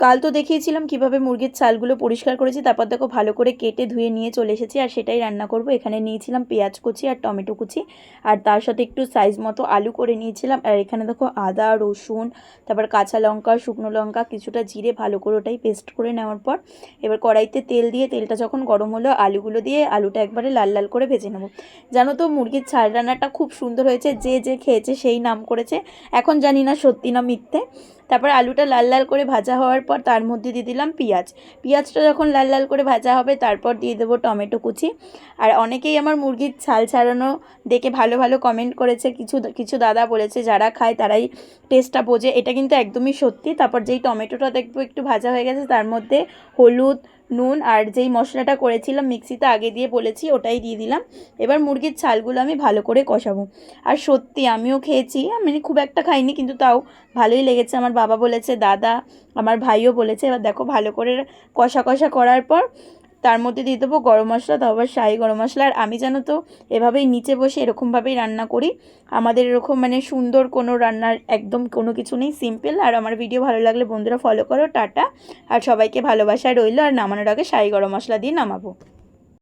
কাল তো দেখিয়েছিলাম কিভাবে মুরগির ছালগুলো পরিষ্কার করেছি, তারপর দেখো ভালো করে কেটে ধুয়ে নিয়ে চলে এসেছি আর সেটাই রান্না করব। এখানে নিয়েছিলাম পেঁয়াজ কুচি আর টমেটো কুচি, আর তার সাথে একটু সাইজ মতো আলু করে নিয়েছিলাম। আর এখানে দেখো আদা রসুন, তারপর কাঁচা লঙ্কা, শুকনো লঙ্কা, কিছুটা জিরে, ভালো করে ওটাই পেস্ট করে নেওয়ার পর এবার কড়াইতে তেল দিয়ে, তেলটা যখন গরম হলো আলুগুলো দিয়ে আলুটা একবারে লাল লাল করে ভেজে নেব। জানো তো মুরগির ছাল রান্নাটা খুব সুন্দর হয়েছে, যে যে খেয়েছে সেই নাম করেছে। এখন জানি না সত্যি না মিথ্যে। তারপর আলুটা লাল লাল করে ভাজা হওয়ার পর তার মধ্যে দিয়ে দিলাম পেঁয়াজটা যখন লাল লাল করে ভাজা হবে তারপর দিয়ে দেবো টমেটো কুচি। আর অনেকেই আমার মুরগির ছাল ছাড়ানো দেখে ভালো ভালো কমেন্ট করেছে, কিছু কিছু দাদা বলেছে যারা খায় তারাই টেস্টটা বোঝে, এটা কিন্তু একদমই সত্যি। তারপর যেই টমেটোটা দেখবো একটু ভাজা হয়ে গেছে তার মধ্যে হলুদ, নুন আর যেই মশলাটা করেছিলাম মিক্সিতে আগে দিয়ে বলেছি ওটাই দিয়ে দিলাম। এবার মুরগির ছালগুলো আমি ভালো করে কষাবো। আর সত্যি আমিও খেয়েছি, আমি খুব একটা খাইনি কিন্তু তাও ভালোই লেগেছে। আমার বাবা বলেছে, দাদা, আমার ভাইও বলেছে। এবার দেখো ভালো করে কষা কষা করার পর তার মধ্যে দিয়ে দেবো গরম মশলা, তাও আবার শাহি গরম মশলা। আর আমি জানো তো এভাবেই নিচে বসে এরকমভাবেই রান্না করি। আমাদের এরকম মানে সুন্দর কোনো রান্নার একদম কোনো কিছু নেই, সিম্পল। আর আমার ভিডিও ভালো লাগলে বন্ধুরা ফলো করো। টাটা। আর সবাইকে ভালোবাসা রইলো। আর নামানোর আগে শাহি গরম মশলা দিয়ে নামাবো।